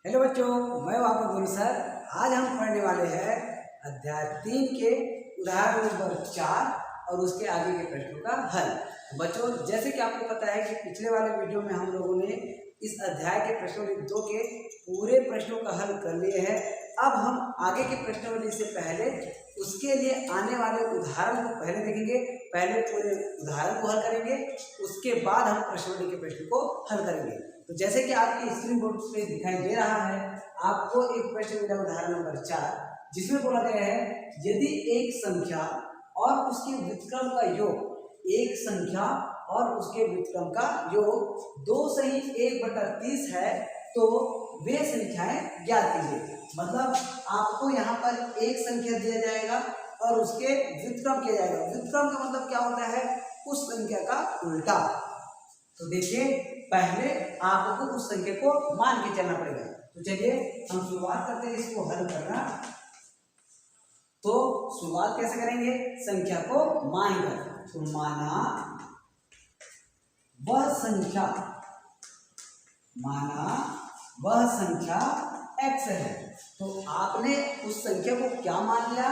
Hello बच्चों, मैं हूं आपका गुरु सर। आज हम पढ़ने वाले हैं अध्याय 3 के उदाहरण नंबर 4 और उसके आगे के प्रश्नों का हल। बच्चों, जैसे कि आपको पता है कि पिछले वाले वीडियो में हम लोगों ने इस अध्याय के प्रश्नावली 2 के पूरे प्रश्नों का हल कर लिए हैं। अब हम आगे के प्रश्नावली से पहले उसके लिए आने वाले उदाहरण को पहले देखेंगे। पहले पूरे उदाहरण को हल करेंगे, उसके बाद हम प्रश्नावली के प्रश्न को हल करेंगे। तो जैसे कि आपकी स्क्रीन बोर्ड पे दिखाई दे रहा है, आपको एक प्रश्न मिला उदाहरण नंबर 4, जिसमें बोला गया है यदि एक संख्या और उसके व्युत्क्रम का योग, एक संख्या और उसके व्युत्क्रम का योग 2 सही 1/30 है तो वे संख्याएं ज्ञात कीजिए। मतलब आपको यहाँ पर एक संख्या दिया जाएगा और उसके व्युत्क्रम किया जाएगा। व्युत्क्रम का मतलब क्या होता है? उस संख्या का उल्टा। तो देखिए, पहले आपको उस संख्या को मान के चलना पड़ेगा। तो चलिए हम शुरुआत करते हैं इसको हल करना। तो शुरुआत कैसे करेंगे? संख्या को मानकर। तो माना वह संख्या x है। तो आपने उस संख्या को क्या मान लिया?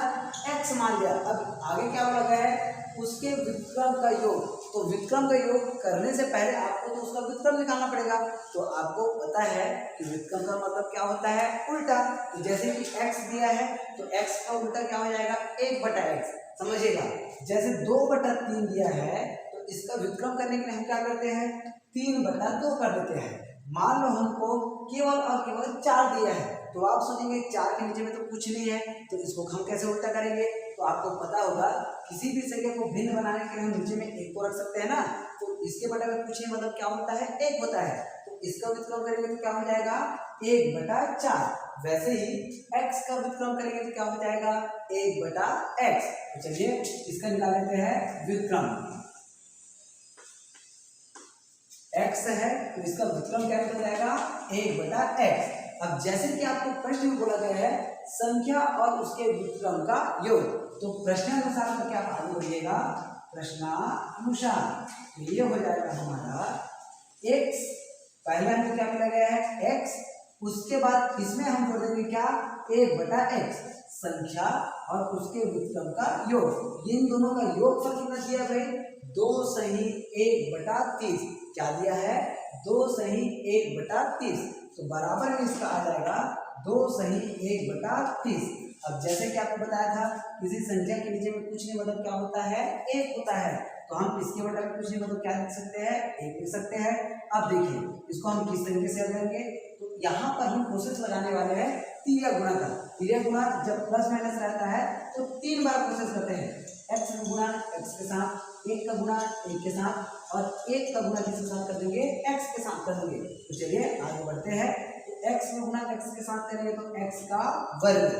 x मान लिया। अब आगे क्या बोला गया है? उसके व्युत्क्रम का योग। तो व्युत्क्रम का योग करने से पहले आपको तो उसका व्युत्क्रम निकालना पड़ेगा। तो आपको पता है कि व्युत्क्रम का मतलब क्या होता है? उल्टा। तो जैसे कि x दिया है तो x का उल्टा क्या हो जाएगा? 1/x। समझिएगा, जैसे 2/3 दिया है तो इसका व्युत्क्रम करने के लिए हम क्या करते हैं? 3/2 कर देते हैं। मान लो हमको केवल और केवल 4 दिया है तो आप सोचेंगे 4 के नीचे में तो कुछ नहीं है, तो इसको हम कैसे उल्टा करेंगे? तो आपको पता होगा किसी भी संख्या को भिन्न बनाने के लिए हम नीचे में 1 को रख सकते हैं ना। तो इसके बटा में कुछ नहीं, मतलब क्या होता है? 1 होता है। तो इसका व्युत्क्रम करेंगे तो क्या हो जाएगा? 1/4। वैसे ही x का व्युत्क्रम करेंगे तो क्या हो जाएगा? 1/x। तो चलिए इसका निकाल लेते हैं व्युत्क्रम। x है तो इसका व्युत्क्रम क्या हो जाएगा? 1/x। अब जैसे कि आपको प्रश्न में बोला गया है संख्या और उसके व्युत्क्रम का योग, तो प्रश्नानुसार करके आप आगे बढ़िएगा। प्रश्नानुसार तो ये हो जाएगा हमारा x, पहले हमें क्या मिला गया है? x, उसके बाद इसमें हम जोड़ देंगे क्या? 1/x, संख्या और उसके व्युत्क्रम का योग। इन दोनों का योगफल कितना दिया भाई? 2 सही 1/30। क्या दिया है? 2 सही 1/30। तो बराबर में इसका आ जाएगा 2 सही 1/30। अब जैसे कि आपको बताया था किसी संख्या के नीचे में कुछ नहीं, मतलब क्या होता है? 1 होता है। तो हम इसके बटा में कुछ नहीं, मतलब क्या लिख सकते हैं? 1 लिख सकते हैं। अब देखिए इसको हम किस तरीके से हल करेंगे। तो यहाँ पर हम प्रोसेस लगाने वाले हैं तिर्यक गुणा का। तिर्यक गुणा जब प्लस माइनस रहता है तो 3 बार प्रोसेस करते हैं। x का गुणा x के साथ, 1 का गुणा 1 के साथ, और 1 का गुणा किसके साथ कर देंगे? x के साथ कर देंगे। तो चलिए आगे बढ़ते हैं। तो x का गुणा x के साथ करेंगे तो x का वर्ग,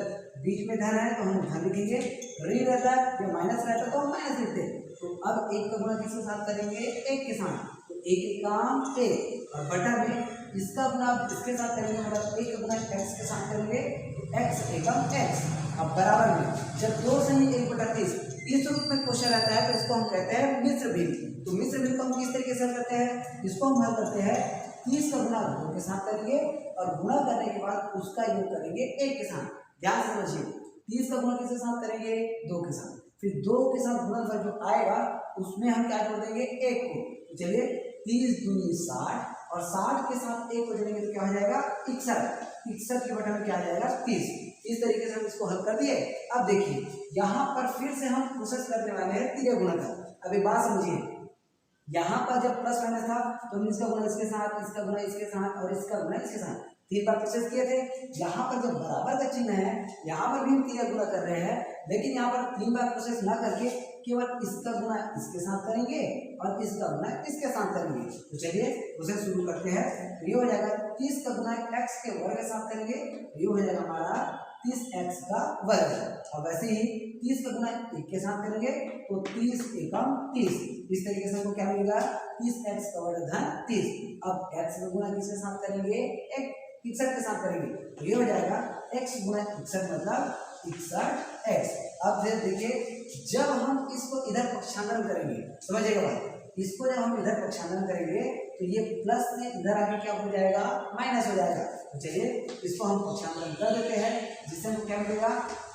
बीच में धन है तो हम धन लिखेंगे, ऋण रहता है या माइनस रहता है तो हम माइनस लिखते हैं। तो अब 1 का गुणा किसके साथ करेंगे? 1 के साथ। तो 1 काम 1 और बटा में इसका गुणा इसके साथ करेंगे, मतलब 1 का गुणा x के साथ करेंगे तो x एकम x। अब बराबर में जब 2 सही 1/30 इस रूप में क्वेश्चन रहता है तो इसको हम कहते हैं मिश्र भिन्न। तो मिश्र भिन्न को हम किस तरीके से हल करते हैं? इसको हम हल करते हैं 30 का गुणा 2 के साथ करेंगे और गुणा करने के बाद उसका योग करेंगे 1 के साथ। ध्यान से समझिए, 30 का गुणा किसके साथ करेंगे? 2 के साथ। फिर 2 के साथ गुणनफल जो आएगा उसमें हम क्या जोड़ देंगे? 1 को। तो चलिए 30 दूनी 60 और 60 के साथ 1 को जोड़ेंगे तो क्या हो जाएगा? 61। 61 के बटा में क्या आ जाएगा? 30। इस तरीके से हम इसको हल कर दिए। अब देखिए यहाँ पर फिर से हम प्रोसेस करने वाले हैं तिर्यक गुणा का। अब एक बात समझिए, यहाँ पर जब प्लस माइनस था तो इसका गुणा इसके साथ, इसका गुणा इसके साथ और इसका गुणा इसके साथ 3 बार प्रोसेस किए थे। यहाँ पर जब बराबर का चिन्ह है यहाँ पर भी हम तिर्यक गुणा कर रहे हैं, लेकिन यहाँ पर 3 बार प्रोसेस ना करके केवल इसका गुणा इसके साथ करेंगे और इसका गुणा इसके साथ करेंगे। तो चलिए प्रोसेस शुरू करते हैं। तो ये हो जाएगा 30 का गुणा x के वर्ग के साथ करेंगे, ये हो जाएगा हमारा 30x का वर्ग। और वैसे ही 30 का गुणा 1 के साथ करेंगे तो 30 एकम 30। इस तरीके से हमको क्या मिलेगा? 30x का वर्ग धन 30। अब x का गुणा किसके साथ करेंगे? 61 के साथ करेंगे तो ये हो जाएगा x गुणा 61 मतलब 61x। अब फिर देखिए जब हम इसको इधर पक्षांतरण करेंगे, समझिएगा बात, इसको जब हम इधर पक्षांतरण करेंगे तो ये प्लस से इधर आके क्या हो जाएगा? माइनस हो जाएगा। तो चलिए इसको हम पक्षांतरण कर देते हैं, जिससे हमको क्या मिलेगा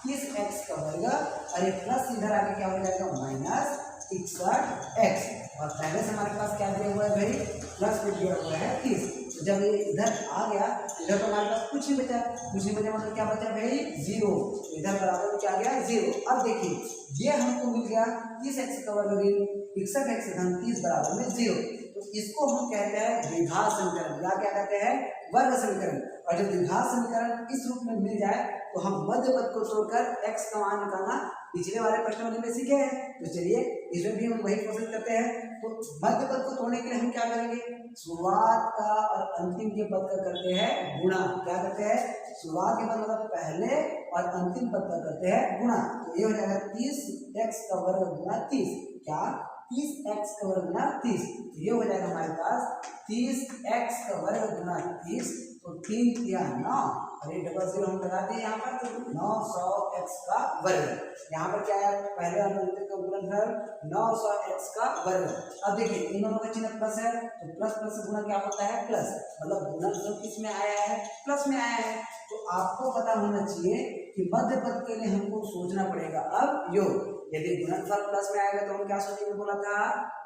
30x का वर्ग और ये प्लस इधर आके क्या हो जाएगा माइनस 61x, और पहले से हमारे पास क्या दिया हुआ है भाई प्लस में दिया हुआ है 30। तो जब ये इधर आ गया इधर तो हमारे पास कुछ नहीं बचा, कुछ नहीं बचा मतलब क्या बचा भाई 0, तो इधर बराबर में क्या आ गया 0। अब देखिए ये हमको मिल गया 30x का वर्ग ऋण 61x धन 30 बराबर में 0। तो इसको हम कहते हैं द्विघात समीकरण या क्या कहते हैं वर्ग समीकरण। और जब द्विघात समीकरण इस रूप में मिल जाए तो हम मध्य पद को छोड़कर x का मान निकालना पिछले वाले प्रश्न में सीखे हैं। तो चलिए इसमें भी हम वही कोशिश करते हैं। तो मध्य पद को तोड़ने के लिए हम क्या करेंगे, शुरुआत का और अंतिम के पद का करते हैं गुणा। क्या करते हैं, शुरुआत के पद मतलब पहले और अंतिम पद का करते हैं गुणा। तो ये हो जाएगा 30x का वर्ग गुणा 30, क्या 30x का वर्ग गुणा 30। तो ये हो जाएगा हमारे पास 30x का वर्ग गुणा 30, तो 3 या 9 और ये डबल 0 हम लगा दिए यहाँ पर, तो 900x का वर्ग। यहाँ पर क्या है पहले और अंतिम का गुणनफल 900x का वर्ग। अब देखिए इन दोनों का चिन्ह प्लस है, तो प्लस प्लस से गुणा क्या होता है प्लस, मतलब गुणनफल किस में आया है प्लस में आया है। तो आपको पता होना चाहिए कि मध्य पद के लिए हमको सोचना पड़ेगा अब योग। यदि गुणनफल प्लस में आएगा तो हम क्या सोचेंगे बोला था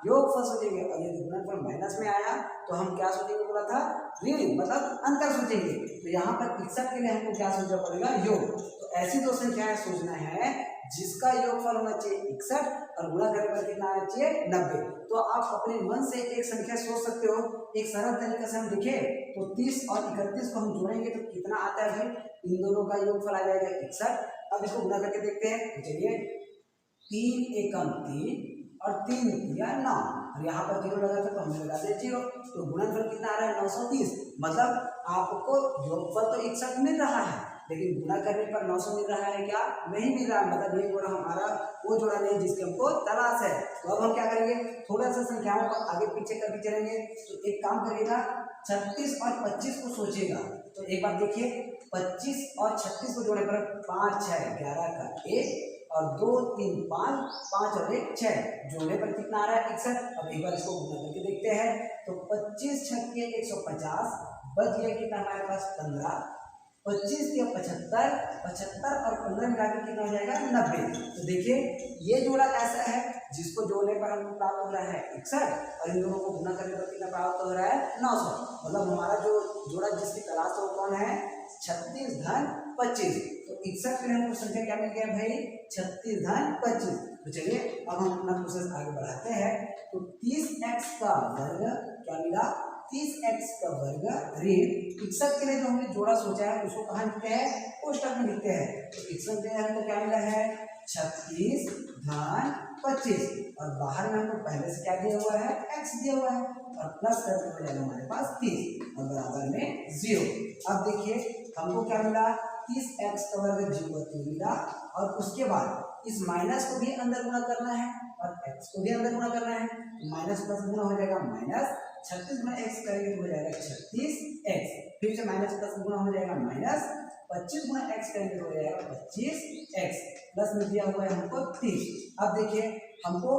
योगफल सोचेंगे, और यदि गुणनफल माइनस में आया तो हम क्या सोचेंगे बोला था ऋण मतलब अंतर सोचेंगे। तो यहाँ पर 61 के लिए हमको क्या सोचना पड़ेगा योग। तो ऐसी दो संख्याएं सोचना है जिसका योगफल होना चाहिए 61 और गुणा करने पर कितना आना चाहिए 90। तो आप अपने मन से एक संख्या सोच सकते हो। एक सरल तरीके से हम देखें तो 30 और 31 को हम जोड़ेंगे तो कितना आता है भाई, इन दोनों का योगफल आ जाएगा 61। अब इसको गुणा करके देखते हैं। तो चलिए 3 एकम 3 और 3 या 9, और यहाँ पर 0 लगा था तो हमने लगा दिया 0। तो गुणनफल कितना आ रहा है 930, मतलब आपको योगफल तो 61 मिल रहा है लेकिन गुणा करने पर 900 मिल रहा है क्या, नहीं मिल रहा है, मतलब ये जोड़ा हमारा वो जोड़ा नहीं जिसके हमको तलाश है। तो अब हम क्या करेंगे, थोड़ा सा संख्याओं को आगे पीछे करके चलेंगे। तो एक काम करिएगा 36 और 25 को सोचिएगा। तो एक बार देखिए 25 और 36 को जोड़ने पर 5 6 11 का 1 और 2 3 5 5 और 1 6 जोड़ने पर कितना आ रहा है 61। अब एक बार इसको गुणा करके देखते हैं। तो 25 छक्के 150 बच गया कितना हमारे पास 15, 25 के 75 75 और 15 मिलाकर कितना हो जाएगा 90। तो देखिए ये जोड़ा ऐसा है जिसको जोड़ने पर हमको प्राप्त हो रहा है 61 और इन दोनों को गुणा करने पर कितना प्राप्त हो रहा है 900। मतलब हमारा जो जोड़ा जिसकी तलाश है वो कौन है 36 धन 25। तो 61 में हमको संख्या क्या मिल गया भाई 36 धन 25। तो चलिए अब हम अपना प्रोसेस आगे बढ़ाते हैं। तो 30x का वर्ग क्या मिला 30x का वर्ग ऋण 61 के लिए जो हमने जोड़ा सोचा है उसको कहाँ लिखते हैं कोष्टक में लिखते हैं। तो 61 के लिए हमको क्या मिला है 36 धन 25 और बाहर में हमको पहले से क्या दिया हुआ है x दिया हुआ है और प्लस करके हो जाएगा हमारे पास 30 और बराबर में 0। अब देखिए हमको क्या मिला 30x का वर्ग 0 मिला और उसके बाद इस माइनस को भी अंदर गुणा करना है और x को भी अंदर गुणा करना है। माइनस प्लस गुणा हो जाएगा माइनस 36 गुणा x करेंगे तो हो जाएगा 36x, फिर से माइनस प्लस गुणा हो जाएगा माइनस 25 गुणा x करेंगे तो हो जाएगा 25x, प्लस में दिया हुआ है हमको 30। अब देखिए हमको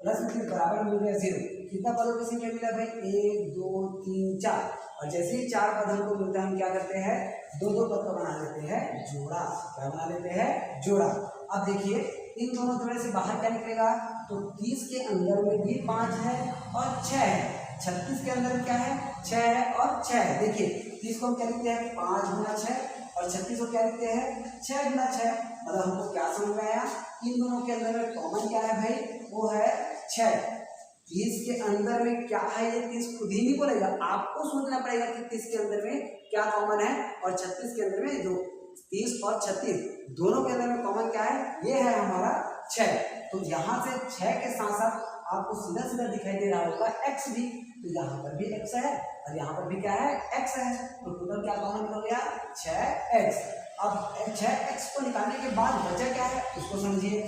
प्लस में 30 बराबर मिल गया 0। कितना पदों की संख्या मिला भाई 1 2 3 4 और जैसे ही 4 पद हमको मिलता है हम क्या करते हैं 2 पद का बना लेते हैं जोड़ा। क्या बना लेते हैं जोड़ा। अब देखिए इन दोनों जोड़े से बाहर क्या निकलेगा, तो 30 के अंदर में भी 5 है और 6 है, 36 के अंदर क्या है 6 है और 6 है। देखिए 30 को हम क्या लिखते हैं 5 गुना 6 और 36 को क्या लिखते हैं 6 गुना 6। मतलब हमको क्या समझ में आया, इन दोनों के अंदर में कॉमन क्या है भाई वो है 6। 30 के अंदर में क्या है ये 30 खुद ही नहीं बोलेगा, आपको सोचना पड़ेगा कि 30 के अंदर में क्या कॉमन है और 36 के अंदर में जो 30 और 36 दोनों के अंदर में कॉमन क्या है ये है हमारा 6। तो यहाँ से 6 के साथ साथ आपको सीधा सीधा दिखाई दे रहा होगा x भी, तो यहाँ पर भी x है और यहाँ पर भी क्या है x है। तो टोटल क्या कॉमन हो गया 6x। अब 6x को निकालने के बाद बचा क्या है उसको समझिए।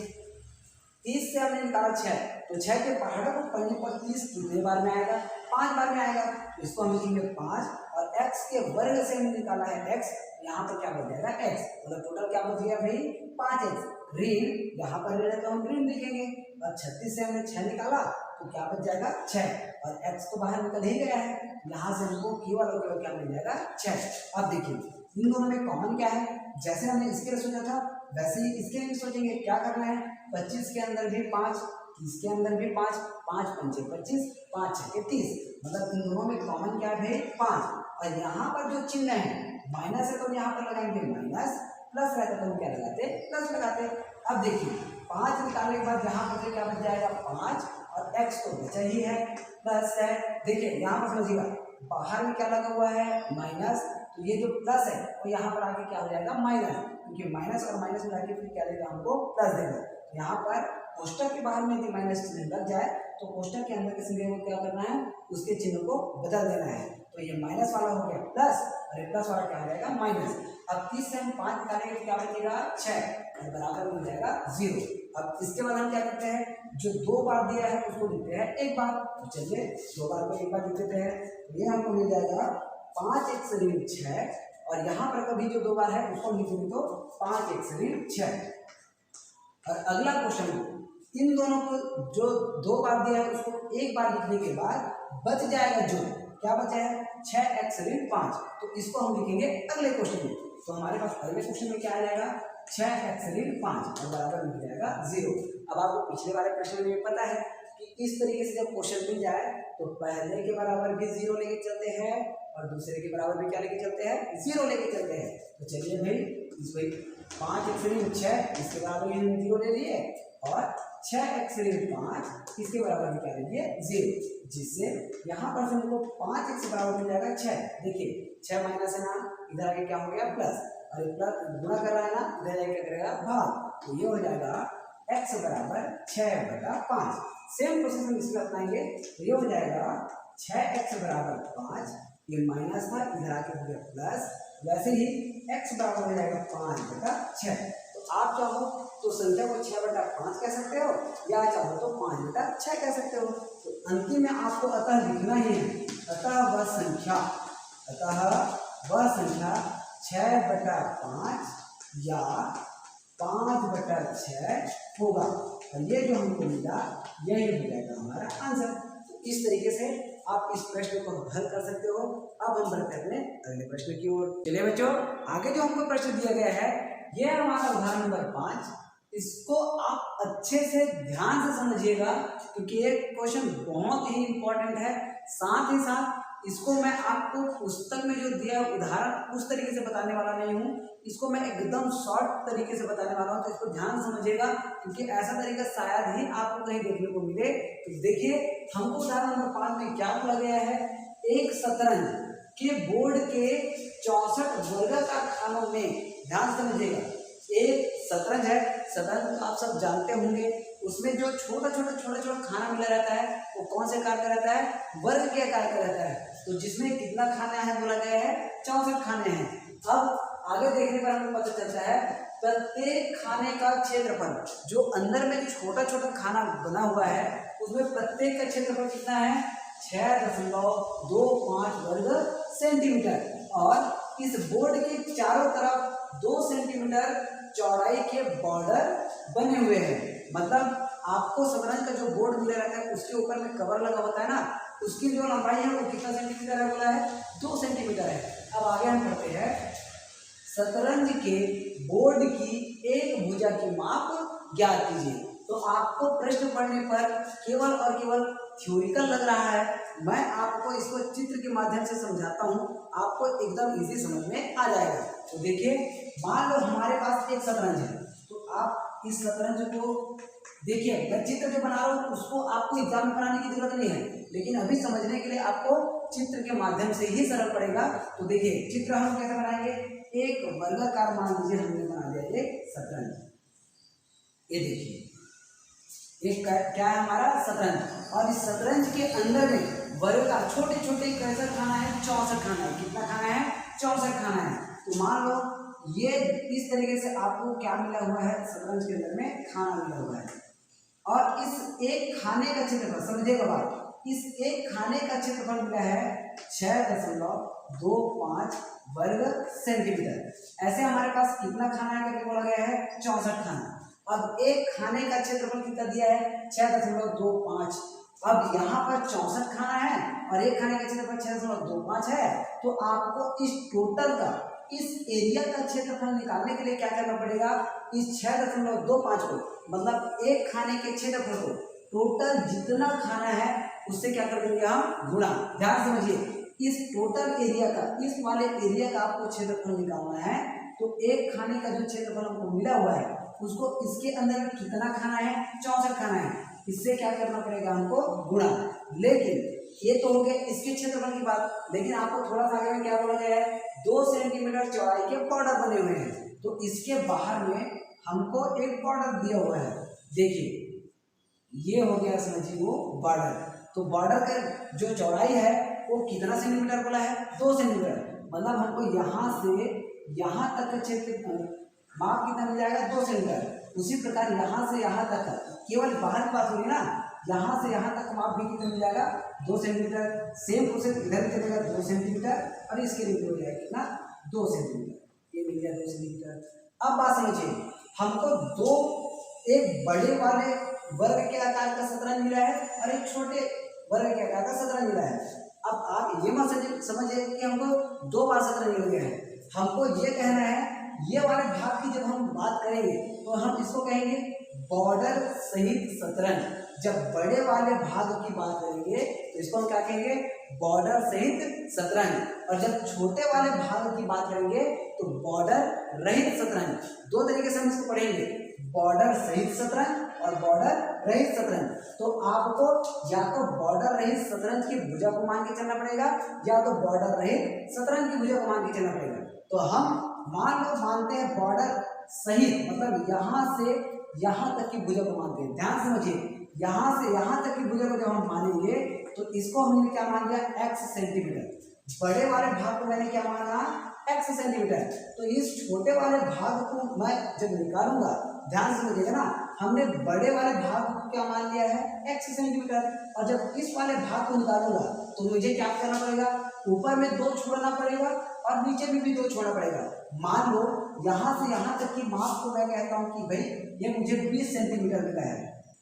30 से हमने निकाला 6, तो 6 के पहाड़ों को पढ़ने पर 30 कितने बार में आएगा 5 बार में आएगा। तो इसको हम लिखेंगे 5 और x के वर्ग से हमने निकाला है x, यहाँ पर क्या बच जाएगा x, मतलब टोटल क्या बच गया भाई 5x। ऋण यहाँ पर ऋण है तो हम ऋण लिखेंगे और 36 से हमने 6 निकाला तो तो क्या बच जाएगा 6 और x तो बाहर निकल ही गया है, यहाँ से हमको केवल और केवल क्या मिल जाएगा 6। अब देखिए इन दोनों में कॉमन क्या है, जैसे हमने इसके लिए सोचा था वैसे ही इसके लिए सोचेंगे। क्या करना है, 25 के अंदर भी 5, 30 के अंदर भी 5, 5 पंचे 25, 5 छके 30, मतलब इन दोनों में कॉमन क्या है 5। और यहाँ पर जो चिन्ह है माइनस है तो यहाँ पर लगाएंगे माइनस, प्लस रहता तो हम क्या लगाते प्लस लगाते। अब देखिए 5 निकालने के बाद यहाँ पर क्या बच जाएगा 5 और x तो बचा ही है प्लस है। देखिए यहाँ पर समझिएगा बाहर में क्या लगा हुआ है माइनस, तो ये जो प्लस है वो यहाँ पर आके क्या हो जाएगा माइनस, क्योंकि माइनस और माइनस मिला के फिर क्या देगा हमको प्लस देगा। यहाँ पर कोष्टक के बाहर में यदि माइनस चिन्ह लग जाए तो कोष्टक के अंदर के संख्या को क्या करना है, उसके चिन्ह को बदल देना है। तो ये माइनस वाला हो गया प्लस और ये प्लस वाला क्या हो जाएगा माइनस। अब 30 से हम 5 निकालेंगे तो क्या बचेगा 6 और बराबर मिल जाएगा 0। अब इसके बाद हम क्या करते हैं, जो 2 बार दिया है उसको लिखते हैं 1 बार, तो चलिए 2 बार को 1 बार लिख देते हैं। ये हमको मिल जाएगा 5 x ऋण 6 और यहाँ पर कभी जो 2 बार है उसको लिखेंगे तो 5 x ऋण 6। और अगला क्वेश्चन, इन दोनों को जो 2 बार दिया है उसको 1 बार लिखने के बाद बच जाएगा जो क्या बचा है 6x ऋण 5, तो इसको हम लिखेंगे अगले क्वेश्चन में। तो हमारे पास अगले क्वेश्चन में क्या आ जाएगा 6x ऋण 5 और बराबर मिल जाएगा 0। अब आपको पिछले वाले प्रश्न में पता है कि इस तरीके से जब क्वेश्चन मिल जाए तो पहले के बराबर भी 0 लेके चलते हैं और दूसरे के बराबर भी क्या लेके चलते हैं 0 लेके चलते हैं। तो चलिए भाई इसको 5x ऋण 6 इसके बराबर हम 0 ले लिए और 6x ऋण 5 इसके बराबर भी क्या ले लिए 0, जिससे यहाँ पर हमको 5x बराबर मिल जाएगा 6। देखिए 6 माइनस है ना, इधर आगे क्या हो गया प्लस, और प्लस गुणा कर रहा है ना, इधर आगे क्या करेगा भाग, तो ये हो जाएगा x बराबर 6/5। सेम प्रोसेस हम इसमें अपनाएंगे तो ये हो जाएगा 6x बराबर 5, ये माइनस था इधर आके हो गया प्लस, वैसे ही x बराबर हो जाएगा 5/6। तो आप चाहो तो संख्या को 6/5 कह सकते हो या चाहो तो 5/6 कह सकते हो। तो अंतिम में आपको अतः लिखना ही है, अतः वह संख्या 6/5 या 5/6 होगा। और ये जो हमको मिला यही हो जाएगा हमारा आंसर। तो इस तरीके से आप इस प्रश्न को हल कर सकते हो। अब हम बढ़ते हैं अपने अगले प्रश्न की ओर। चलिए बच्चों, आगे जो हमको प्रश्न दिया गया है ये हमारा उदाहरण नंबर 5। इसको आप अच्छे से ध्यान से समझिएगा क्योंकि ये क्वेश्चन बहुत ही इंपॉर्टेंट है। साथ ही साथ इसको मैं आपको पुस्तक में जो दिया उदाहरण उस तरीके से बताने वाला नहीं हूँ, इसको मैं एकदम शॉर्ट तरीके से बताने वाला हूँ। तो इसको ध्यान समझिएगा क्योंकि ऐसा तरीका शायद ही आपको कहीं देखने को मिले। तो देखिए हमको उदाहरण नंबर 5 में क्या बोला गया है, एक शतरंज के बोर्ड के 64 वर्गाकार खानों में, ध्यान समझिएगा, एक शतरंज है, शतरंज आप सब जानते होंगे, उसमें जो छोटा छोटा खाना मिला रहता है वो कौन से आकार का रहता है, वर्ग के आकार का रहता है। तो जिसमें कितना खाना है बोला गया है 64 खाने हैं। अब आगे देखने पर हमें पता चलता है प्रत्येक खाने का क्षेत्रफल, जो अंदर में छोटा छोटा खाना बना हुआ है उसमें प्रत्येक का क्षेत्रफल कितना है 6.25 वर्ग सेंटीमीटर, और इस बोर्ड के चारों तरफ 2 सेंटीमीटर चौड़ाई के बॉर्डर बने हुए हैं। मतलब आपको शतरंज का जो बोर्ड मिला रहता है उसके ऊपर में कवर लगा होता है ना, उसकी जो लंबाई है वो कितना सेंटीमीटर है बोला है 2 सेंटीमीटर है। अब आगे हम पढ़ते हैं, शतरंज के बोर्ड की एक भुजा की माप ज्ञात कीजिए। तो आपको प्रश्न पढ़ने पर केवल और केवल थ्योरिकल लग रहा है, मैं आपको इसको चित्र के माध्यम से समझाता हूँ, आपको एकदम इजी समझ में आ जाएगा। तो देखिए, मान लो हमारे पास एक शतरंज है, तो आप इस शतरंज को देखिए, मैं चित्र जो बना रहा हूँ उसको आपको एग्जाम में बनाने की जरूरत नहीं है, लेकिन अभी समझने के लिए आपको चित्र के माध्यम से ही सरल पड़ेगा। तो देखिए चित्र हम कैसे बनाएंगे, एक वर्गाकार मान लीजिए हमने बना दिया एक शतरंज, ये देखिए एक क्या है हमारा शतरंज, और इस शतरंज के अंदर में वर्गाकार छोटे छोटे कैसा खाना है 64 खाना है। कितना खाना है 64 खाना है। तो मान लो ये इस तरीके से आपको क्या मिला हुआ है, शतरंज के अंदर में खाना मिला हुआ है, और इस एक खाने का क्षेत्रफल, समझिएगा बात, इस एक खाने का क्षेत्रफल मिला है 6.25 वर्ग सेंटीमीटर। ऐसे हमारे पास कितना खाना है करके बोला गया है 64 खाना। अब एक खाने का क्षेत्रफल कितना दिया है 6.25, अब यहाँ पर 64 खाना है और एक खाने का क्षेत्रफल 6.25 है, तो आपको इस टोटल का, इस एरिया का क्षेत्रफल निकालने के लिए क्या करना पड़ेगा, इस 6.25 को, मतलब एक खाने के क्षेत्रफल को टोटल जितना खाना है उससे क्या कर देंगे हम, गुणा। ध्यान समझिए, इस टोटल एरिया का, इस वाले एरिया का आपको क्षेत्रफल निकालना है, तो एक खाने का जो क्षेत्रफल हमको मिला हुआ है उसको इसके अंदर में कितना खाना है, 64 खाना है, इससे क्या करना पड़ेगा हमको, गुणा। लेकिन ये तो हो गया इसके क्षेत्रफल की बात, लेकिन आपको थोड़ा सा आगे में क्या बोला गया है, 2 सेंटीमीटर चौड़ाई के बॉर्डर बने हुए हैं, तो इसके बाहर में हमको एक बॉर्डर दिया हुआ है। देखिए ये हो गया, समझिए वो बॉर्डर। तो बॉर्डर का जो चौड़ाई है वो कितना सेंटीमीटर बोला है, 2 सेंटीमीटर, मतलब हमको यहाँ से यहाँ तक का क्षेत्र माप कितना मिल जाएगा, 2 सेंटीमीटर। उसी प्रकार यहाँ से यहाँ तक, केवल बाहर की बात हो रही ना, यहाँ से यहाँ तक माप भी कितना मिल जाएगा, 2 सेंटीमीटर। सेम प्रोसेस इधर चलेगा 2 सेंटीमीटर और इसके लिए हो जाएगा कितना, 2 सेंटीमीटर, ये मिल गया 2 सेंटीमीटर। अब बात समझिए, हमको दो, एक बड़े वाले वर्ग के आकार का शतरंज मिला है और एक छोटे वर्ग के आकार का शतरंज मिला है। अब आप ये मत समझिए कि हमको 2 बार शतरंज मिल गया है, हमको ये कहना है, ये वाले भाग की जब हम बात करेंगे तो हम इसको कहेंगे बॉर्डर सहित शतरंज। जब बड़े वाले भाग की बात करेंगे तो इसको हम क्या कहेंगे, बॉर्डर सहित शतरंज। और जब छोटे वाले भाग की बात करेंगे तो बॉर्डर रहित शतरंज। 2 तरीके से हम इसको पढ़ेंगे, बॉर्डर सहित शतरंज और बॉर्डर रहित शतरंज। तो आपको या तो बॉर्डर रहित शतरंज की भुजा को मान के चलना पड़ेगा, या तो बॉर्डर रहित शतरंज की भुजा को मान के चलना पड़ेगा। तो हम मान लो मानते हैं बॉर्डर सहित, मतलब यहाँ से यहाँ तक की भुजा को मानते हैं। ध्यान समझिए, यहाँ से यहाँ तक की भुजा को जब हम मानेंगे तो इसको हमने क्या मान लिया, x सेंटीमीटर। बड़े वाले भाग को मैंने क्या माना, x सेंटीमीटर। तो इस छोटे वाले भाग को मैं जब निकालूंगा, ध्यान समझिएगा ना, हमने बड़े वाले भाग को क्या मान लिया है, x सेंटीमीटर। और जब इस वाले भाग को निकालूंगा तो मुझे क्या करना पड़ेगा, ऊपर में 2 छोड़ना पड़ेगा और नीचे में भी 2 छोड़ना पड़ेगा। मान लो यहाँ से यहाँ तक की माप को मैं कहता हूँ कि भाई ये मुझे 20 सेंटीमीटर मिला है,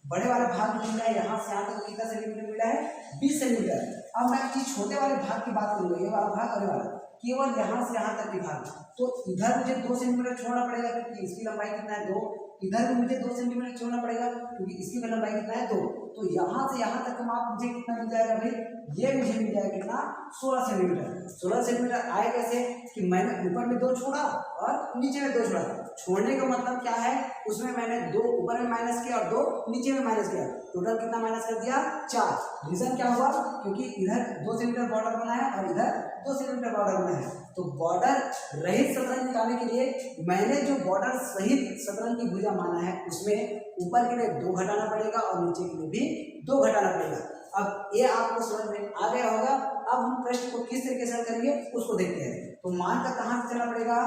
बड़े वाले भाग में मिला है, यहाँ से यहाँ तक कितना सेंटीमीटर मिला है, 20 सेंटीमीटर। अब मैं इस छोटे वाले भाग की बात करूँगा, ये वाला भाग और वाला, केवल यहाँ से यहाँ तक की भाग, तो इधर मुझे 2 सेंटीमीटर छोड़ना पड़ेगा क्योंकि इसकी लंबाई कितना है, 2। इधर भी मुझे 2 सेंटीमीटर छोड़ना पड़ेगा क्योंकि इसकी लंबाई कितना है, 2। तो यहाँ से यहाँ तक का माप मुझे कितना मिल जाएगा भाई, ये मुझे मिल जाएगा कितना, 16 सेंटीमीटर। 16 सेंटीमीटर आए कैसे कि मैंने ऊपर में 2 छोड़ा और नीचे में 2 छोड़ा। छोड़ने का मतलब क्या है, उसमें मैंने 2 ऊपर में माइनस किया और 2 नीचे में माइनस किया, टोटल कितना माइनस कर दिया, 4। रीजन क्या हुआ, क्योंकि इधर 2 सेंटीमीटर बॉर्डर बना है और इधर 2 सेंटीमीटर बॉर्डर बना है। तो बॉर्डर रहित शतरंज निकालने के लिए मैंने जो बॉर्डर सहित शतरंज की भुजा माना है उसमें ऊपर के लिए 2 घटाना पड़ेगा और नीचे के लिए भी 2 घटाना पड़ेगा। अब ये आपको समझ में आ गया होगा। अब हम प्रश्न को किस तरीके से करेंगे उसको देखते हैं। तो मान का कहाँ से चलना पड़ेगा,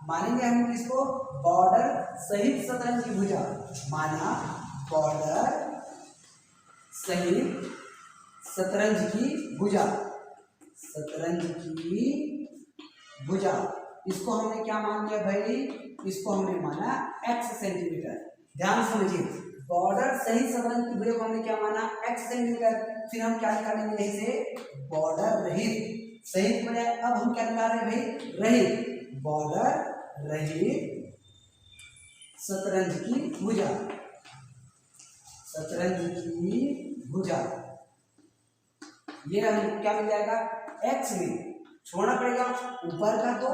मानेंगे हम इसको बॉर्डर सहित शतरंज की भुजा, माना बॉर्डर सहित शतरंज की भुजा, शतरंज की भुजा, इसको हमने क्या मान लिया भाई, इसको हमने माना x सेंटीमीटर। ध्यान समझिए, बॉर्डर सहित शतरंज की भुजा को हमने क्या माना, x सेंटीमीटर। फिर हम क्या निकालेंगे यहीं से, बॉर्डर रहित, सहित बने। अब हम क्या निकाल रहे हैं भाई, रहित, बॉर्डर रहित शतरंज की भुजा, शतरंज की भुजा। ये हमें क्या मिल जाएगा, x में छोड़ना पड़ेगा ऊपर का 2,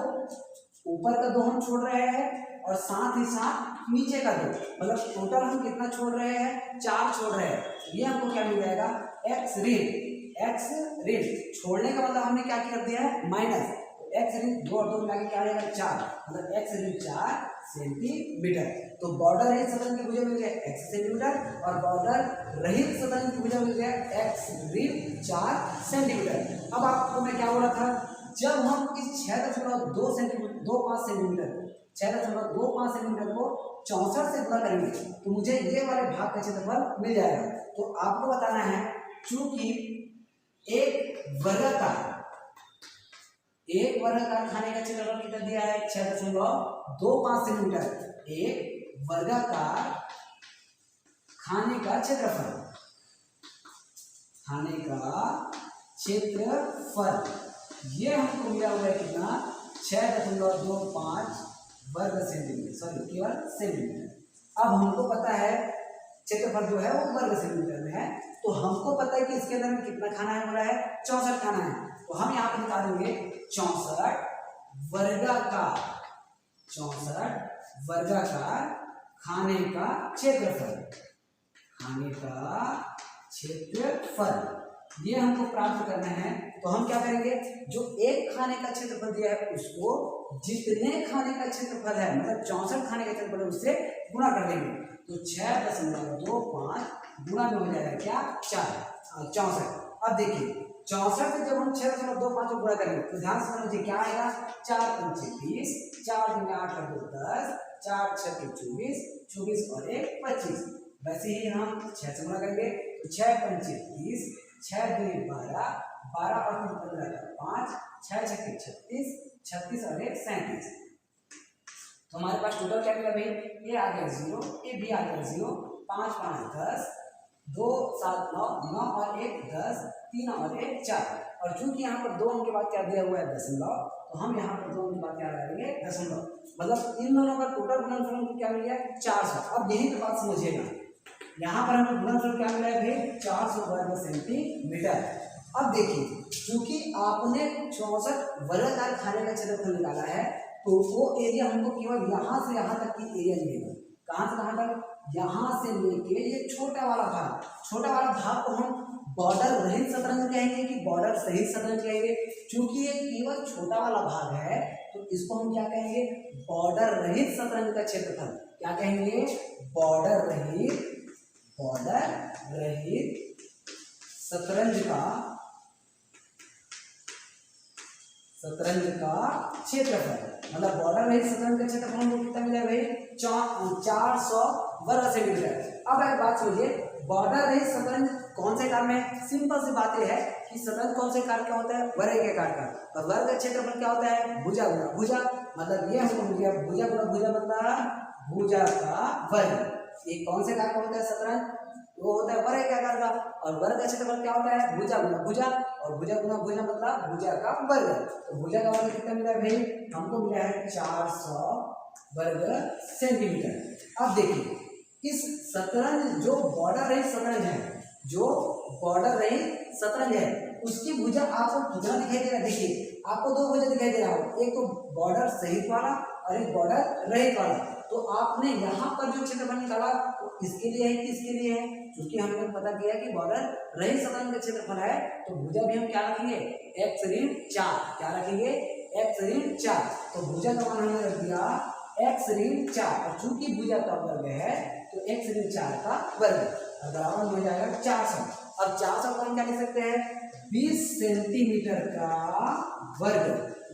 ऊपर का 2 हम छोड़ रहे हैं और साथ ही साथ नीचे का 2, मतलब टोटल हम कितना छोड़ रहे हैं, 4 छोड़ रहे हैं। ये हमको क्या मिल जाएगा, x ऋण, छोड़ने का मतलब हमने क्या कर दिया है, माइनस, x ऋण 2 और 2 मिला के क्या आएगा, 4, मतलब x ऋण 4 सेंटीमीटर। तो बॉर्डर रहित शतरंज की भुजा मिल गया x सेंटीमीटर और बॉर्डर रहित शतरंज की भुजा मिल गया x ऋण 4 सेंटीमीटर। अब आपको मैं क्या बोला था, जब हम इस 6.25 सेंटीमीटर 6.25 सेंटीमीटर को 64 से गुणा करेंगे तो मुझे ये वाले भाग का क्षेत्रफल मिल जाएगा। तो आपको बताना है, चूंकि एक वर्गाकार खाने का क्षेत्रफल कितना दिया है, 6.25 सेंटीमीटर। एक वर्गाकार खाने का क्षेत्रफल खाने का क्षेत्रफल, ये हमको मिला हुआ है कितना 6.25 वर्ग सेंटीमीटर, सॉरी केवल सेंटीमीटर। अब हमको पता है क्षेत्रफल जो है वो वर्ग सेंटीमीटर में है, तो हमको पता है कि इसके अंदर में कितना खाना है, बोला है 64 खाना है। तो हम यहाँ पर बता देंगे 64 वर्गाकार, 64 वर्गाकार खाने का क्षेत्रफल, खाने का क्षेत्रफल ये हमको प्राप्त करना है। तो हम क्या करेंगे, जो एक खाने का क्षेत्रफल दिया है उसको जितने खाने का क्षेत्रफल है, मतलब 64 खाने का क्षेत्रफल है, उससे गुणा कर देंगे। तो 6.25 गुणा में हो जाएगा क्या 64। अब देखिए 64 से जब हम 6.25 को गुणा करेंगे तो ध्यान से समझिए क्या आएगा, 4 पंचे 20, 4 दूनी 8 और 2 10, 4 छक्के 24, 24 और 1 25। वैसे ही हम 6 से गुणा करेंगे तो 6 पंचे 30, 6 दूनी 12, 12 और 3 15 5, 6 छक्के 36, 36 और 1 37। तो हमारे पास टोटल क्या मिला भाई, ये आ गया 0, ये भी आ गया 0, 5 5 10, 2 7 9, 9 और 1 10, 3 और 1 4। और चूंकि यहाँ पर 2 अंक के बाद क्या दिया हुआ है दशमलव, तो हम यहाँ पर 2 अंक के बाद क्या लगाएंगे दशमलव, मतलब इन दोनों का टोटल गुणनफल हमको क्या मिल गया 400। अब यही तो बात समझिएगा, यहाँ पर हमको गुणनफल क्या मिला है भाई 400 वर्ग सेंटीमीटर। अब देखिए चूंकि आपने 64 वर्गाकार खाने का क्षेत्रफल निकाला है, तो वो एरिया हमको केवल यहाँ से यहाँ तक की एरिया मिलेगा। कहाँ से कहाँ तक, यहाँ से लेके ये छोटा वाला भाग, छोटा वाला भाग को हम बॉर्डर रहित शतरंज कहेंगे कि बॉर्डर सहित शतरंज कहेंगे। चूंकि ये केवल छोटा वाला भाग है तो इसको हम क्या कहेंगे, बॉर्डर रहित शतरंज का क्षेत्रफल क्या कहेंगे, बॉर्डर रहित शतरंज का क्षेत्रफल, मतलब बॉर्डर रहित शतरंज का क्षेत्रफल हमको कितना मिला भाई 400 वर्ग सेंटीमीटर। अब एक बात समझिए, बॉर्डर रहित शतरंज कौन से कार में है, सिंपल सी बात यह है कि शतरंज कौन से कार का होता है, वर्ग के कार का, और वर्ग का क्षेत्रफल क्या होता है भुजा गुना भुजा, मतलब ये हमको मिल गया भुजा गुना भुजा मतलब भुजा का वर्ग। ये कौन से कार का होता है शतरंज, वो होता है वर्ग के आकार का, और वर्ग का क्षेत्रफल क्या होता है भुजा गुना भुजा, और भुजा गुना भुजा मतलब भुजा का वर्ग। तो भुजा का वर्ग कितना मिला है भाई, हमको मिला है 400 वर्ग सेंटीमीटर। अब देखिए इस शतरंज जो बॉर्डर रहित शतरंज है, जो बॉर्डर रहित शतरंज है उसकी भुजा आपको कितना दिखाई दे रहा है, देखिए आपको 2 भुजा दिखाई दे रहा हो, एक तो बॉर्डर सहित वाला और एक बॉर्डर रहित वाला। तो आपने यहाँ पर जो क्षेत्रफल निकाला वो इसके लिए है कि इसके लिए है, क्योंकि हमने पता किया कि बॉर्डर रहित शतरंज का क्षेत्रफल है, तो भुजा भी हम क्या रखेंगे x ऋण 4, क्या रखेंगे x ऋण 4। तो भुजा का मान हमने रख दिया x ऋण 4, और चूंकि भुजा का वर्ग है तो x ऋण 4 का वर्ग बराबर हो जाएगा 400। अब 400 को हम क्या लिख सकते हैं 20 सेंटीमीटर का वर्ग,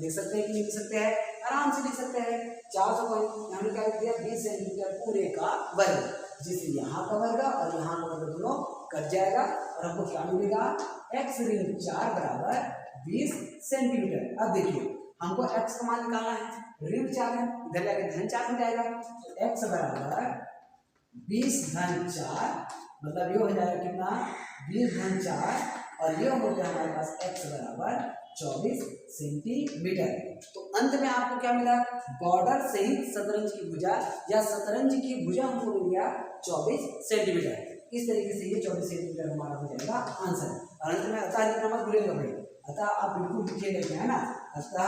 लिख सकते हैं कि नहीं लिख सकते हैं, आराम से लिख सकते हैं। 400 को हमने क्या लिख दिया 20 सेंटीमीटर पूरे का वर्ग, जिससे यहाँ का वर्ग और यहाँ का वर्ग दोनों कट जाएगा, और हमको क्या मिलेगा x ऋण 4 बराबर 20 सेंटीमीटर। अब देखिए हमको x का मान निकालना है, ऋण 4 है, इधर जाके धन 4 हो जाएगा, तो x बराबर 20 धन 4 मतलब ये हो जाएगा कितना 20 धन 4, और ये हो गया हमारे पास x बराबर 24 सेंटीमीटर। तो अंत में आपको क्या मिला, बॉर्डर सहित शतरंज की भुजा या शतरंज की भुजा हमको मिल गया 24 सेंटीमीटर। इस तरीके से ये 24 सेंटीमीटर हमारा हो जाएगा आंसर। और अंत में अतः लिखना मत भूलिएगा भाई, अतः आप बिल्कुल लिखिएगा है ना, अतः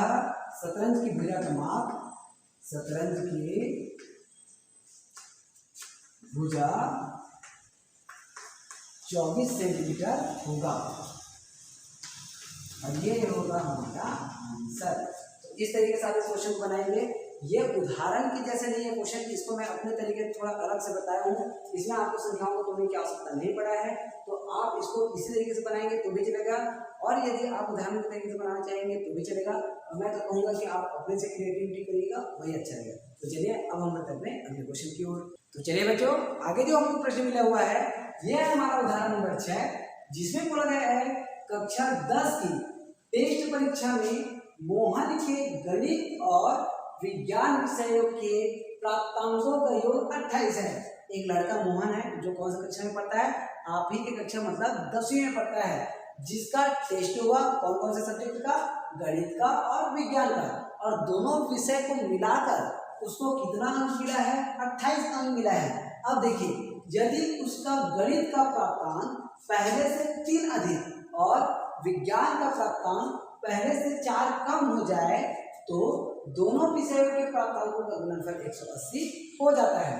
शतरंज की भुजा का माप, शतरंज की भुजा 24 सेंटीमीटर होगा, और ये होगा हमारा आंसर। तो इस तरीके से आप इस क्वेश्चन को बनाएंगे। ये उदाहरण की जैसे नहीं है क्वेश्चन, इसको मैं अपने तरीके से थोड़ा अलग से बताया हूँ, इसमें आपको संख्याओं को तोड़ने की आवश्यकता नहीं पड़ा है, तो आप इसको इसी तरीके से बनाएंगे तो भी चलेगा, और यदि आप उदाहरण के तरीके से बनाना चाहेंगे तो भी चलेगा। और मैं तो कहूँगा कि आप अपने से क्रिएटिविटी करिएगा, वही अच्छा रहेगा। तो चलिए अब हम बढ़ते हैं अगले क्वेश्चन की ओर। तो चलिए बच्चों, आगे जो हमको प्रश्न मिला हुआ है ये है हमारा उदाहरण नंबर 6, जिसमें बोला गया है कक्षा 10 की टेस्ट परीक्षा में मोहन के गणित और विज्ञान विषयों के प्राप्तांकों का योग 28 है। एक लड़का मोहन है जो कौन सी कक्षा में पढ़ता है, आप ही की कक्षा मतलब 10वीं में पढ़ता है, जिसका टेस्ट हुआ कौन कौन से सब्जेक्ट का, गणित का और विज्ञान का, और दोनों विषय को मिलाकर उसको कितना अंक मिला है, 28 अंक मिला है। अब देखिए यदि उसका गणित का प्राप्तांक पहले से 3 अधिक और विज्ञान का प्राप्तांक पहले से 4 कम हो जाए तो दोनों विषयों के प्राप्तांकों का गुणनफल 180 हो जाता है।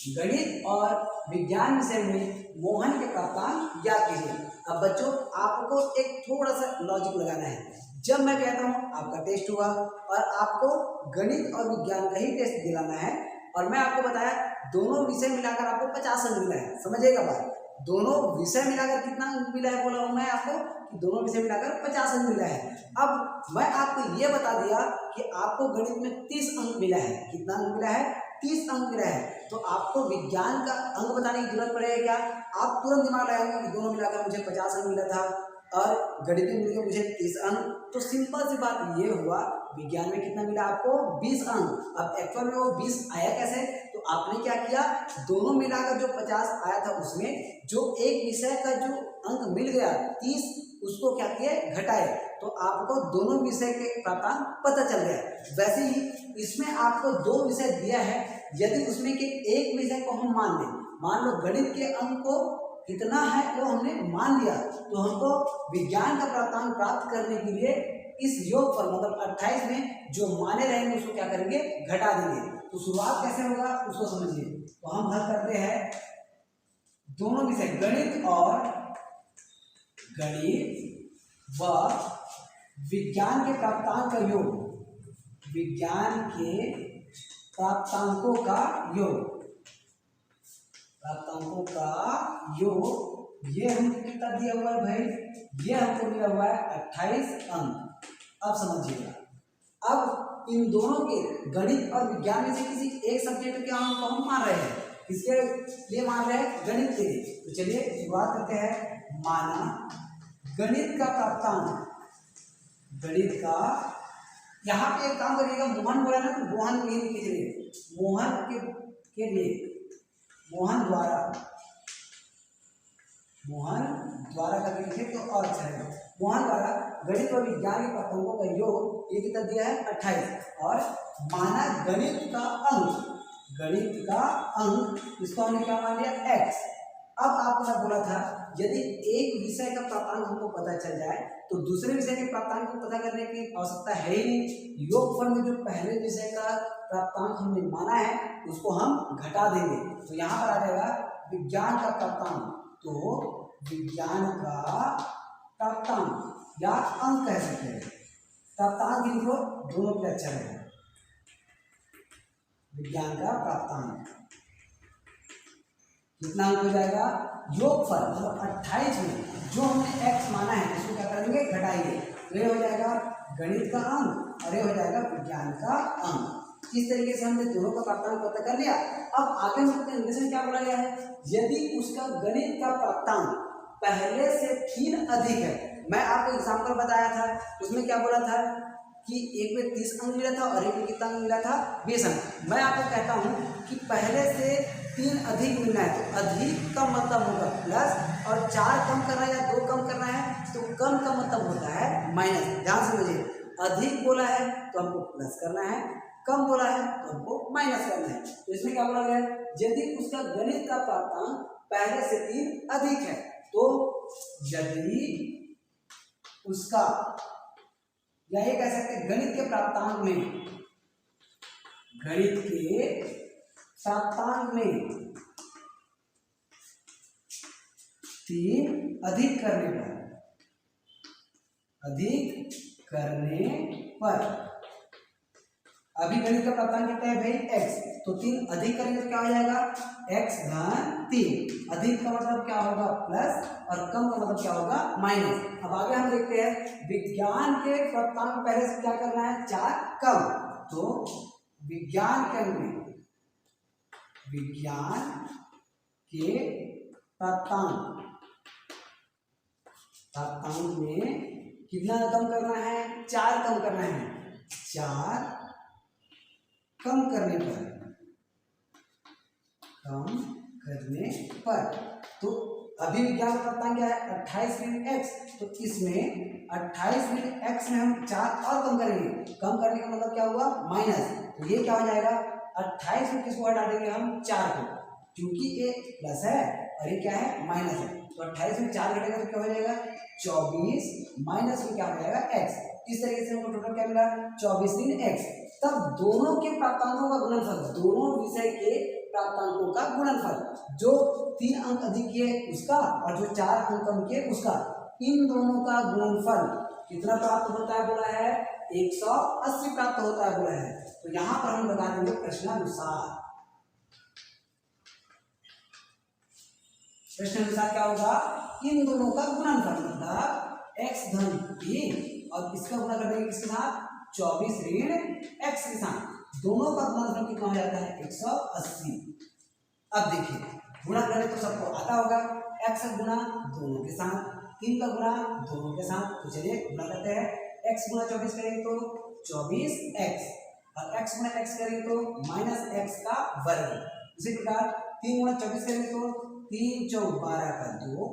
गणित और विज्ञान विषय में मोहन के प्राप्तांक ज्ञात कीजिए। अब बच्चों आपको एक थोड़ा सा लॉजिक लगाना है। जब मैं कहता हूँ आपका टेस्ट हुआ और आपको गणित और विज्ञान का ही टेस्ट दिलाना है और मैं आपको बताया दोनों विषय मिलाकर आपको 50 अंक मिला है, समझिएगा बात, दोनों विषय मिलाकर कितना अंक मिला है बोला हूँ मैं आपको कि दोनों विषय मिलाकर 50 अंक मिला है। अब मैं आपको ये बता दिया कि आपको गणित में 30 अंक मिला है, कितना अंक मिला है, 30 अंक मिला है, तो आपको विज्ञान का अंक बताने की जरूरत पड़ेगी क्या, आप तुरंत दिमाग लगाएंगे कि दोनों मिलाकर मुझे 50 अंक मिला था और गणित में मिल गया मुझे 30 अंक, तो सिंपल सी बात ये हुआ विज्ञान में कितना मिला आपको 20 अंक। अब एक्चुअल में वो 20 आया कैसे, तो आपने क्या किया, दोनों मिलाकर जो 50 आया था उसमें जो एक विषय का जो अंक मिल गया 30 उसको क्या किए घटाए, तो आपको दोनों विषय के प्राप्तांक पता चल गया। वैसे ही इसमें आपको 2 विषय दिया है, यदि उसमें के एक विषय को हम मान लें, मान लो गणित के अंक को कितना है वो हमने मान लिया, तो हमको विज्ञान का प्राप्तांक प्राप्त करने के लिए इस योगफल मतलब 28 में जो माने रहेंगे उसको क्या करेंगे घटा देंगे। तो शुरुआत कैसे होगा उसको समझिए। तो हम हल करते हैं दोनों विषय गणित व विज्ञान के प्राप्तांक का योग, विज्ञान के प्राप्तांकों का योग, प्राप्तांकों का योग, ये हमको कितना दिया हुआ है भाई, ये हमको मिला हुआ है 28 अंक। अब समझिएगा, अब इन दोनों के गणित और विज्ञान में से किसी एक सब्जेक्ट के अंक को हम मान रहे हैं, किसके लिए मान रहे हैं, गणित के लिए। तो चलिए शुरुआत करते हैं। माना गणित का प्राप्तांक, गणित का, यहाँ पे एक काम करिएगा, मोहन बोला ना तो मोहन को ही कीजिए, मोहन के लिए मोहन द्वारा करके लिखे तो और अच्छा है। मोहन द्वारा गणित और विज्ञान के प्राप्तांकों का योग ये कितना दिया है 28 और माना गणित का अंक इसको हमने क्या मान लिया x। अब आपको मैं बोला था यदि एक विषय का प्राप्तांक हमको पता चल जाए तो दूसरे विषय के प्राप्तांक को पता करने की आवश्यकता है ही नहीं। योगफल में जो पहले विषय का प्राप्तांक हमने माना है उसको हम घटा देंगे, तो यहाँ पर आ जाएगा विज्ञान का प्राप्तांक। तो विज्ञान का प्राप्तांक या अंक कह सकते हैं, प्राप्तांक लिखो दोनों पे अच्छा रहेगा। विज्ञान का प्राप्तांक कितना अंक हो जाएगा, योगफल मतलब 28 में जो हमने x माना है उसको क्या करेंगे घटाएंगे, तो ये हो जाएगा गणित का अंक और ये हो जाएगा विज्ञान का अंक। इस तरीके से हमने दोनों का प्राप्तांक पता कर लिया। अब आगे हम इंग्लिश में क्या बोला गया है, यदि उसका गणित का प्राप्तांक पहले से 3 अधिक है। मैं आपको एग्जांपल बताया था उसमें क्या बोला था कि एक में 30 अंक मिला था और एक में कितना अंक मिला था 20 अंक। मैं आपको कहता हूं कि पहले से 3 अधिक मिलना है तो अधिक का मतलब होगा प्लस और 4 कम करना है या 2 कम करना है तो कम का मतलब होता है माइनस। ध्यान समझिए, अधिक बोला है तो हमको प्लस करना है, कम बोला है तो हमको माइनस करना है। तो इसमें क्या बोला गया है, यदि उसका गणित का प्राप्तांक पहले से 3 अधिक है तो यदि उसका या ये कह सकते हैं गणित के प्राप्तांक में 3 अधिक करने पर अभी गणित का प्राप्तांक कितना है भाई x, तो 3 अधिक करेंगे तो क्या हो जाएगा x धन 3। अधिक का मतलब क्या होगा प्लस और कम का मतलब क्या होगा माइनस। अब आगे हम देखते हैं विज्ञान के प्राप्तांक पहले से क्या करना है 4 कम, तो विज्ञान के प्राप्तांक में कितना कम करना है 4 कम करना है। 4 कम करने पर पर। तो अभी विज्ञान का प्राप्तांक क्या है 28 ऋण x, तो इसमें 28 ऋण x में हम 4 और कम करेंगे, कम करने का मतलब क्या हुआ माइनस, तो ये क्या हो जाएगा 28 में किसको हटा देंगे हम 4 को, क्योंकि ये प्लस है और ये क्या है माइनस है, तो 28 में 4 घटेगा तो क्या हो जाएगा 24 माइनस में क्या हो जाएगा x। इस तरीके से हमको टोटल क्या मिला 24 ऋण x। तब दोनों के प्राप्तांकों का गुणनफल, दोनों विषय के प्राप्तांकों का गुणनफल, जो 3 अंक अधिक है उसका और जो 4 अंक कम के उसका, इन दोनों का गुणनफल कितना प्राप्त होता है बोला है 180 प्राप्त होता है बोला है। तो यहाँ पर हम बता देंगे प्रश्नानुसार, प्रश्नानुसार क्या होगा इन दोनों का गुणनफल, मतलब x धन 3 और इसका गुणा कर देंगे किसके साथ 24 ऋण x के साथ, दोनों का गुणनफल कितना हो जाता है 180। अब देखिए गुणा करें तो सबको आता होगा, x का गुणा दोनों के साथ, 3 का गुणा दोनों के साथ, तो चलिए गुणा करते हैं। x गुणा 24 करेंगे तो 24x और x गुणा x करेंगे तो माइनस x का वर्ग। इसी प्रकार 3 गुणा 24 करेंगे तो 3 चौक 12 का 2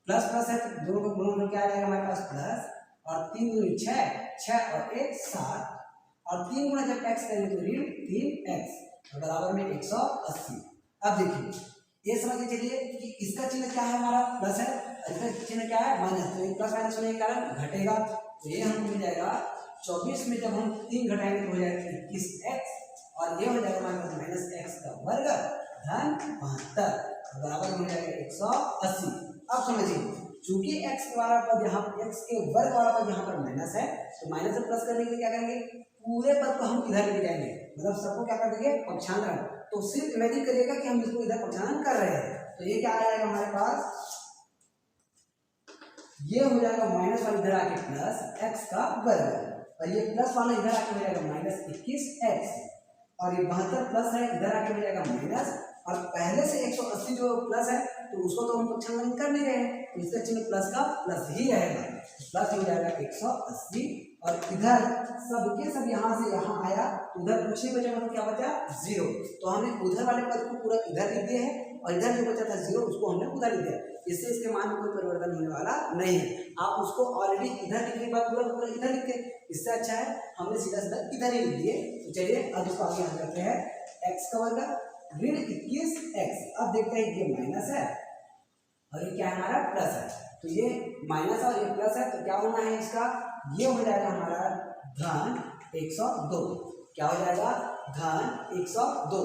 प्लस प्लस है तो दोनों का गुणनफल क्या आ जाएगा हमारे पास प्लस, और 3 दूनी 6 और 1 7 और 3 गुणा जब x करेंगे तो ऋण 3x और बराबर में 180। अब देखिए ये समझ चलिए कि इसका चिन्ह क्या है हमारा प्लस है और इसका चिन्ह क्या है माइनस, तो ये प्लस माइनस होने के कारण घटेगा, तो ये हमको मिल जाएगा 24 में जब हम 3 घटाएंगे तो हो जाएगा 21x और ये हो जाएगा हमारे पास माइनस x का वर्ग धन 72 बराबर हो जाएगा 180। अब समझिए चूंकि x वाला पद यहाँ x के वर्ग वाला पद यहाँ पर माइनस है, तो माइनस से प्लस करने के लिए क्या करेंगे पूरे पद को हम इधर लेके जाएंगे, मतलब सबको क्या कर देंगे पक्षांतरण, तो सिर्फ इमेजिन करिएगा कि हम इसको इधर पक्षांतरण कर रहे हैं, तो ये क्या आ जाएगा हमारे पास ये हो जाएगा माइनस वाला इधर आके प्लस x का वर्ग और ये प्लस वाला इधर आके हो जाएगा माइनस 21x और ये 72 प्लस है इधर आके हो जाएगा माइनस, और पहले से 180 जो प्लस है तो उसको तो हम पक्षांतरण कर नहीं रहे, तो इसका चिन्ह प्लस का प्लस ही रहेगा, प्लस हो जाएगा 180 और इधर सबके सब यहाँ से यहाँ आया तो उधर कुछ नहीं बचा, मतलब क्या बचा 0, तो हमने उधर वाले पद को पूरा इधर लिख दिया है और इधर जो बचा था 0 उसको हमने उधर लिख दिया, इससे इसके मान में कोई परिवर्तन होने वाला नहीं है। आप उसको ऑलरेडी इधर लिखने के बाद पूरा पूरा इधर लिखते, इससे अच्छा है हमने सीधा सीधा इधर ही लिख दिए। तो चलिए अब इसको आगे हम करते हैं x का वर्ग ऋण 21x। अब देखते हैं ये माइनस है और ये क्या है हमारा प्लस है, तो ये माइनस और ये प्लस है तो क्या होना है इसका, ये हो जाएगा हमारा धन 102, क्या हो जाएगा धन 102,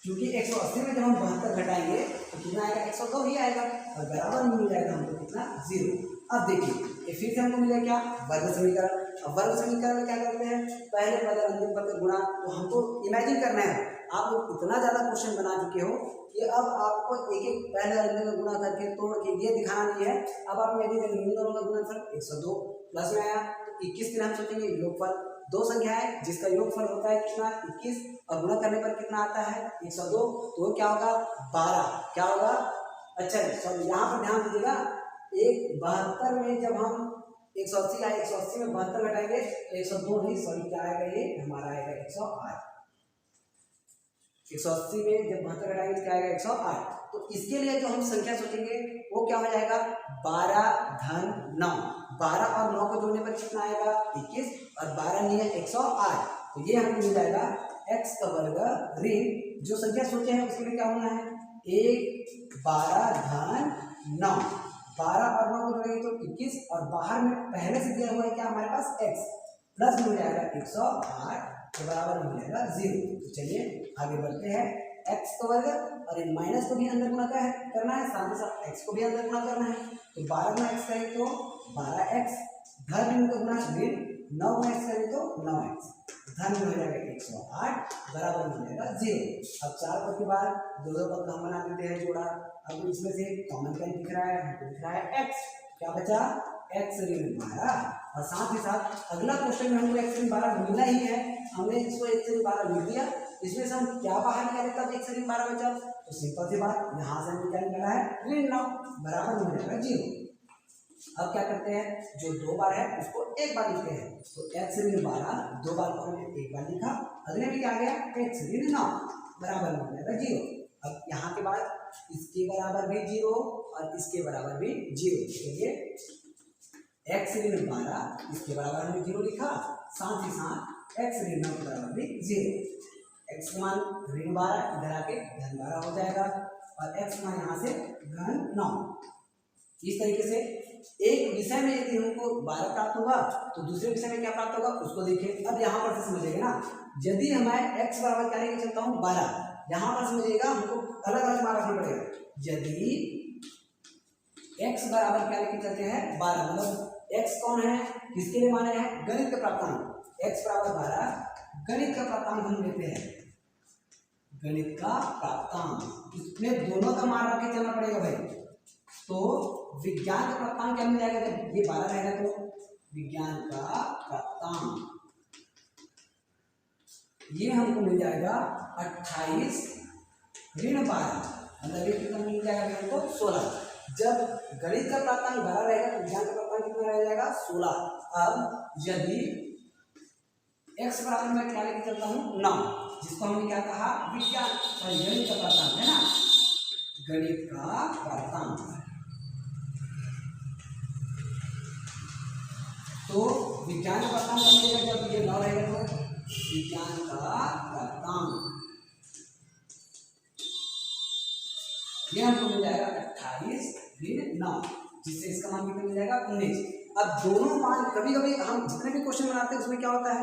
क्योंकि 180 में जब हम 72 घटाएंगे तो कितना आएगा 102 ही आएगा और बराबर में मिल जाएगा हमको कितना 0। अब देखिए ये फिर से हमको मिलेगा क्या वर्ग समीकरण। अब वर्ग समीकरण में क्या करते हैं पहले पद अंतिम पद गुणा, तो हमको इमेजिन करना है, आप लोग इतना ज़्यादा क्वेश्चन बना चुके हो कि अब आपको एक एक पहले अंतिम में गुणा करके तोड़ के ये दिखाना नहीं है। अब आप इमेजिन करेंगे इन दोनों का गुणनफल 102 प्लस में आया तो 21 के नाम सोचेंगे योगफल, दो संख्या है जिसका योगफल होता है कितना 21 और गुणा करने पर कितना आता है 102, तो क्या होगा 12, क्या होगा अच्छा सॉरी यहाँ पर ध्यान दीजिएगा, एक 72 में जब हम 180 आए 180 में 72 घटाएंगे तो 102 नहीं सॉरी क्या आएगा ये हमारा आएगा 108, 180 में जब 72 घटाएंगे तो क्या आएगा 108। तो इसके लिए जो हम संख्या सोचेंगे वो क्या हो जाएगा 12 धन 9, 12 और 9 को जोड़ने पर कितना आएगा 21 और 12 नहीं है 108, तो ये हमको मिल जाएगा x का वर्ग ऋण जो संख्या सोचे हैं उसके लिए क्या होना है 1 12 धन 9, 12 और 9 को जोड़ेंगे तो 21 और बाहर में पहले से दिया हुआ है क्या हमारे पास x प्लस मिल जाएगा 108 के बराबर मिल जाएगा 0। तो चलिए आगे बढ़ते हैं, x का वर्ग और इन माइनस को भी अंदर गुणा करना है, साथ ही साथ x को भी अंदर गुणा करना है, तो 12 गुणा x करेंगे तो 12x धन ऋण को गुणा ऋण 9 गुणा x करेंगे तो 9x धन में हो जाएगा 108 बराबर हो जाएगा 0। अब 4 पद के बाद दो दो पद हम बना देते हैं जोड़ा, अब इसमें से कॉमन क्या दिख रहा है हमको दिख रहा है x, क्या बचा x ऋण 12 और साथ ही साथ अगला क्वेश्चन में हमको x ऋण 12 मिलना ही है, हमने इसको x ऋण 12 मिल दिया, इसमें से हम क्या बाहर निकाले तब x ऋण 12 बचा, तो सिंपल सी बात यहाँ से हमें क्या निकाला है ऋण 9 बराबर हो जाएगा 0। अब क्या करते हैं जो दो बार है उसको एक बार लिखते हैं, तो x ऋण 12 दो बार को हमने एक बार लिखा, अगले में क्या आ गया x ऋण 9 बराबर हो जाएगा 0। अब यहाँ के बाद इसके बराबर भी 0 और इसके बराबर भी 0, चलिए x ऋण 12 इसके बराबर हमने 0 लिखा, साथ ही साथ x ऋण 9 के बराबर भी 0। x का मान ऋण 12 इधर आके धन 12 हो जाएगा और x का मान यहाँ से धन 9। इस तरीके से एक विषय में यदि हमको 12 प्राप्त होगा तो दूसरे विषय में क्या प्राप्त होगा उसको देखिए। अब यहाँ पर से समझिएगा ना, यदि हमें x बराबर क्या लेके चलता हूँ 12, यहाँ पर समझिएगा हमको अलग अलग मान रखना पड़ेगा। यदि x बराबर क्या लेके चलते हैं 12, मतलब x कौन है, किसके लिए माने हैं, गणित का प्राप्तांक। x बराबर 12 गणित का प्राप्तांक हम लेते हैं, गणित का प्राप्तांक, इसमें दोनों का मान रख के चलना पड़ेगा भाई। तो विज्ञान का प्राप्तांक क्या मिल जाएगा, जब ये 12 रहेगा तो विज्ञान का प्राप्तांक ये हमको मिल जाएगा 28 ऋण 12, मतलब ये कितना मिल जाएगा हमको 16। जब गणित का प्राप्तांक 12 रहेगा तो विज्ञान का प्राप्तांक कितना रह जाएगा 16। अब यदि x बराबर मैं क्या लेके चलता हूँ 9, जिसको हमने क्या कहा विज्ञान और गणित का प्राप्तांक है ना, गणित का प्राप्तांक। तो विज्ञान का प्राप्तांक मिलेगा जब ये 9 रहेगा तो विज्ञान का प्राप्तांक ये हमको मिल जाएगा 28 ऋण 9, जिससे इसका मान कितना मिल जाएगा 19। अब दोनों मान कभी कभी हम जितने भी क्वेश्चन बनाते हैं उसमें क्या होता है,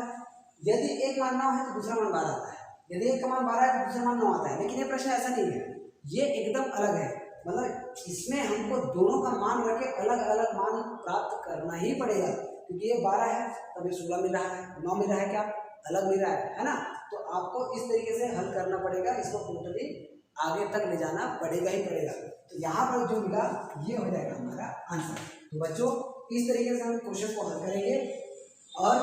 यदि एक मान 9 है तो दूसरा मान 12 आता है, यदि एक का मान 12 है तो दूसरा मान 9 आता है। लेकिन ये प्रश्न ऐसा नहीं है, ये एकदम अलग है, मतलब इसमें हमको दोनों का मान रख के अलग अलग मान प्राप्त करना ही पड़ेगा, क्योंकि ये 12 है तब ये 16 मिल रहा है, 9 मिल रहा है, क्या अलग मिल रहा है ना। तो आपको इस तरीके से हल करना पड़ेगा, इसको टोटली आगे तक ले जाना पड़ेगा ही पड़ेगा। तो यहाँ पर जो मिला ये हो जाएगा हमारा आंसर। तो बच्चों इस तरीके से हम क्वेश्चन को हल करेंगे और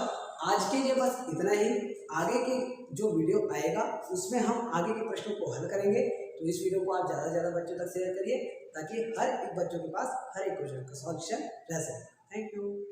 आज के लिए बस इतना ही। आगे के जो वीडियो आएगा उसमें हम आगे के प्रश्नों को हल करेंगे। तो इस वीडियो को आप ज़्यादा से ज़्यादा बच्चों तक शेयर करिए ताकि हर एक बच्चों के पास हर एक क्वेश्चन का सॉल्यूशन रह सके। Thank you.